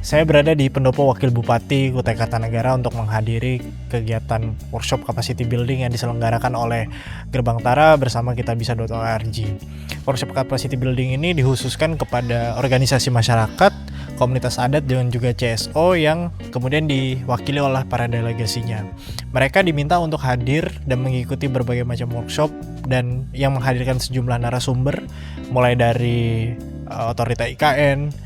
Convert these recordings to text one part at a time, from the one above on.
Saya berada di pendopo Wakil Bupati Kutai Kartanegara untuk menghadiri kegiatan workshop capacity building yang diselenggarakan oleh Gerbang Tara bersama kitabisa.org. Workshop capacity building ini dikhususkan kepada organisasi masyarakat, komunitas adat dan juga CSO yang kemudian diwakili oleh para delegasinya. Mereka diminta untuk hadir dan mengikuti berbagai macam workshop dan yang menghadirkan sejumlah narasumber mulai dari Otorita IKN,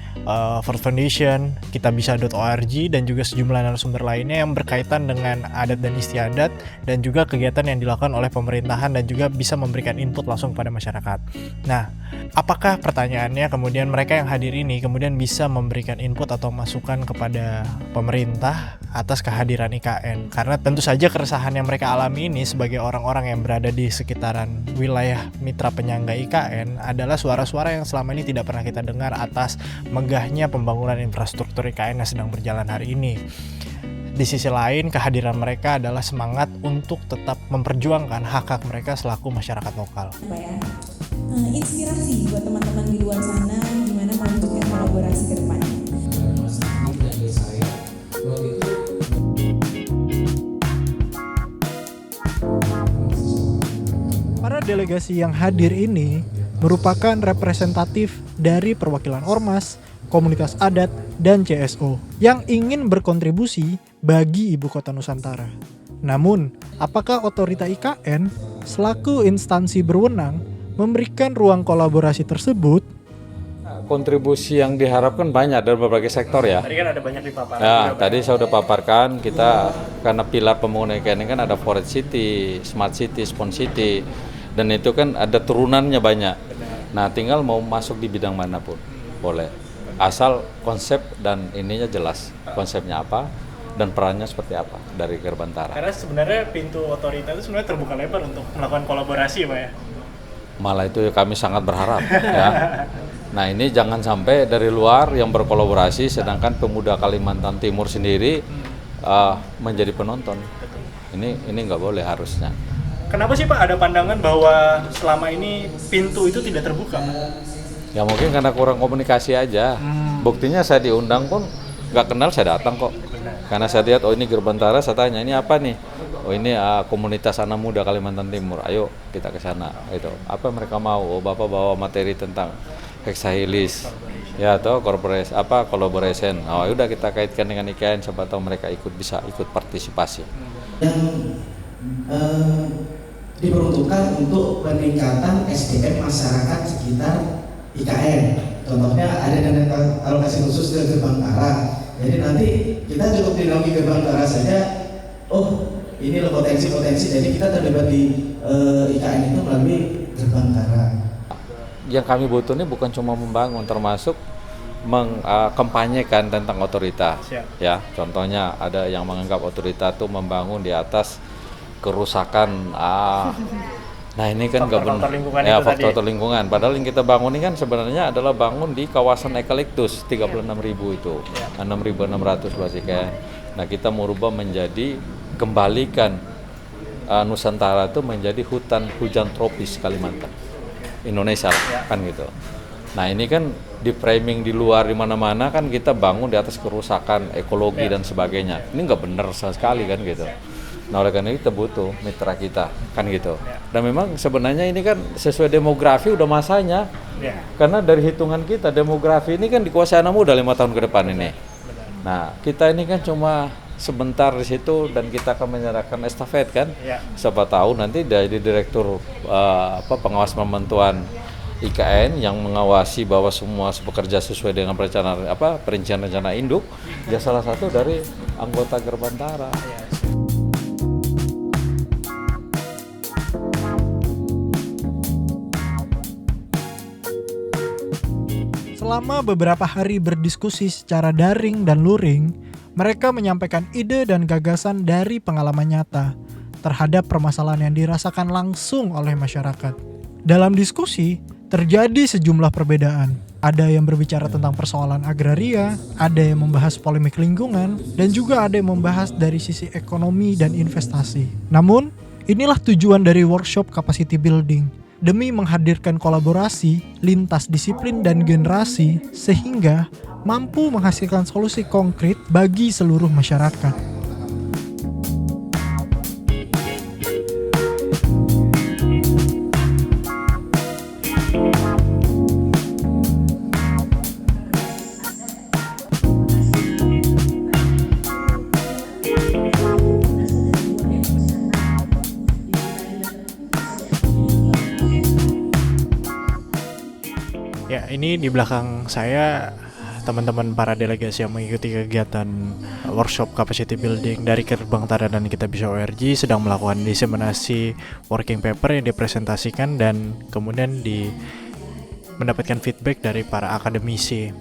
Ford Foundation, kitabisa.org dan juga sejumlah narasumber lainnya yang berkaitan dengan adat dan istiadat dan juga kegiatan yang dilakukan oleh pemerintahan dan juga bisa memberikan input langsung kepada masyarakat. Nah, apakah pertanyaannya kemudian mereka yang hadir ini kemudian bisa memberikan input atau masukan kepada pemerintah atas kehadiran IKN? Karena tentu saja keresahan yang mereka alami ini sebagai orang-orang yang berada di sekitaran wilayah mitra penyangga IKN adalah suara-suara yang selama ini tidak pernah kita dengar atas megahnya pembangunan infrastruktur IKN yang sedang berjalan hari ini. Di sisi lain, kehadiran mereka adalah semangat untuk tetap memperjuangkan hak-hak mereka selaku masyarakat lokal. Inspirasi buat teman-teman di luar sana gimana melanjutkan kolaborasi ke depan. Para delegasi yang hadir ini merupakan representatif dari perwakilan ormas, komunitas adat, dan CSO yang ingin berkontribusi bagi Ibu Kota Nusantara. Namun, apakah Otorita IKN selaku instansi berwenang memberikan ruang kolaborasi tersebut? Kontribusi yang diharapkan banyak dari berbagai sektor ya. Tadi kan ada banyak dipaparkan. Ya, tadi saya sudah paparkan kita karena pilar pembangunan IKN kan ada Forest City, Smart City, Spon City, dan itu kan ada turunannya banyak. Nah, tinggal mau masuk di bidang manapun boleh, asal konsep dan ininya jelas konsepnya apa dan perannya seperti apa dari Gerbang Tara. Karena sebenarnya pintu otorita itu sebenarnya terbuka lebar untuk melakukan kolaborasi, Pak ya. Malah itu kami sangat berharap ya. Nah, ini jangan sampai dari luar yang berkolaborasi sedangkan pemuda Kalimantan Timur sendiri menjadi penonton. Ini nggak boleh harusnya. Kenapa sih Pak ada pandangan bahwa selama ini pintu itu tidak terbuka, Pak? Ya mungkin karena kurang komunikasi aja. Buktinya saya diundang pun nggak kenal, saya datang kok. Karena saya lihat, oh ini Gerbang Tara, saya tanya ini apa nih? Oh ini komunitas anak muda Kalimantan Timur. Ayo kita ke sana. Itu apa mereka mau? Oh Bapak bawa materi tentang hexahilis, ya atau collaboration. Oh udah kita kaitkan dengan IKN, siapa tahu mereka bisa ikut partisipasi. Diperuntukkan untuk peningkatan SDM masyarakat sekitar IKN. Contohnya ada dana alokasi khusus dari Gerbang Tara. Jadi nanti kita cukup dinamik Gerbang Tara saja. Oh, ini loh potensi-potensi. Jadi kita terlibat di IKN itu melalui Gerbang Tara. Yang kami butuh ini bukan cuma membangun, termasuk mengkampanyekan tentang otorita. Ya, contohnya ada yang menganggap otorita itu membangun di atas kerusakan. Nah ini kan nggak benar. Ya faktor lingkungan. Padahal yang kita bangun ini kan sebenarnya adalah bangun di kawasan eukaliptus 36.000 itu, 6.600 luas IKN. Nah kita mau rubah menjadi kembalikan Nusantara itu menjadi hutan hujan tropis Kalimantan Indonesia kan gitu. Nah ini kan di framing di luar di mana-mana kan kita bangun di atas kerusakan ekologi dan sebagainya. Ini nggak benar sama sekali kan gitu. Nah oleh karena itu kita butuh mitra kita kan gitu. Dan memang sebenarnya ini kan sesuai demografi udah masanya. Karena dari hitungan kita demografi ini kan dikuasai anak muda 5 tahun ke depan ini. Nah kita ini kan cuma sebentar di situ dan kita akan menyerahkan estafet kan. Siapa tahu nanti dari direktur pengawas pembentuan IKN yang mengawasi bahwa semua bekerja sesuai dengan perincian rencana induk, dia salah satu dari anggota Gerbang Tara. Selama beberapa hari berdiskusi secara daring dan luring, mereka menyampaikan ide dan gagasan dari pengalaman nyata terhadap permasalahan yang dirasakan langsung oleh masyarakat. Dalam diskusi, terjadi sejumlah perbedaan. Ada yang berbicara tentang persoalan agraria, ada yang membahas polemik lingkungan, dan juga ada yang membahas dari sisi ekonomi dan investasi. Namun, inilah tujuan dari workshop capacity building, demi menghadirkan kolaborasi lintas disiplin dan generasi sehingga mampu menghasilkan solusi konkret bagi seluruh masyarakat. Ya, ini di belakang saya teman-teman para delegasi yang mengikuti kegiatan workshop capacity building dari Gerbang Tara dan Kitabisa ORG sedang melakukan diseminasi working paper yang dipresentasikan dan kemudian mendapatkan feedback dari para akademisi.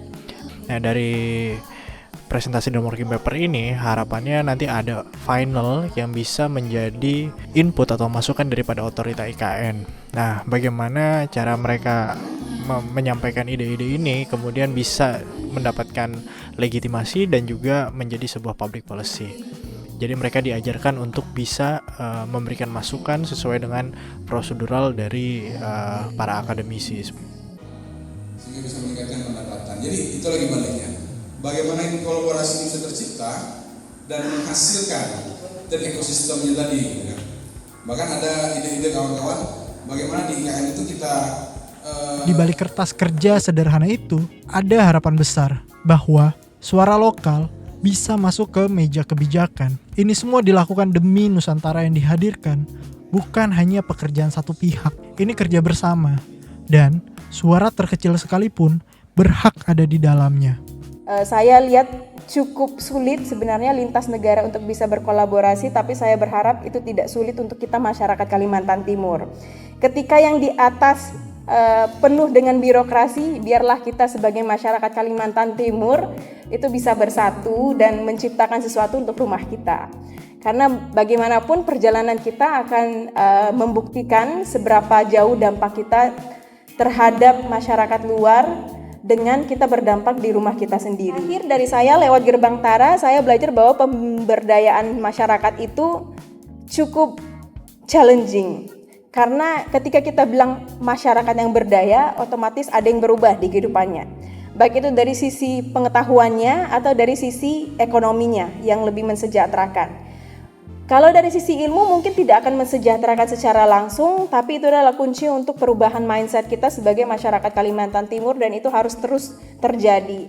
Nah, dari presentasi dan working paper ini harapannya nanti ada final yang bisa menjadi input atau masukan daripada otorita IKN. Nah, bagaimana cara mereka menyampaikan ide-ide ini kemudian bisa mendapatkan legitimasi dan juga menjadi sebuah public policy. Jadi mereka diajarkan untuk bisa memberikan masukan sesuai dengan prosedural dari para akademisi. Sehingga bisa meningkatkan pendapatan. Jadi itu lagi baliknya. Bagaimana ini kolaborasi bisa tercipta dan menghasilkan dan ekosistemnya tadi. Ya. Bahkan ada ide-ide kawan-kawan bagaimana di IKN itu kita Di balik kertas kerja sederhana itu, ada harapan besar bahwa suara lokal bisa masuk ke meja kebijakan. Ini semua dilakukan demi Nusantara yang dihadirkan, bukan hanya pekerjaan satu pihak. Ini kerja bersama, dan suara terkecil sekalipun berhak ada di dalamnya. Saya lihat cukup sulit sebenarnya lintas negara untuk bisa berkolaborasi, tapi saya berharap itu tidak sulit untuk kita masyarakat Kalimantan Timur. Ketika yang di atas penuh dengan birokrasi, biarlah kita sebagai masyarakat Kalimantan Timur itu bisa bersatu dan menciptakan sesuatu untuk rumah kita. Karena bagaimanapun perjalanan kita akan membuktikan seberapa jauh dampak kita terhadap masyarakat luar dengan kita berdampak di rumah kita sendiri. Akhir dari saya lewat Gerbang Tara, saya belajar bahwa pemberdayaan masyarakat itu cukup challenging. Karena ketika kita bilang masyarakat yang berdaya, otomatis ada yang berubah di kehidupannya. Baik itu dari sisi pengetahuannya atau dari sisi ekonominya yang lebih mensejahterakan. Kalau dari sisi ilmu mungkin tidak akan mensejahterakan secara langsung, tapi itu adalah kunci untuk perubahan mindset kita sebagai masyarakat Kalimantan Timur dan itu harus terus terjadi.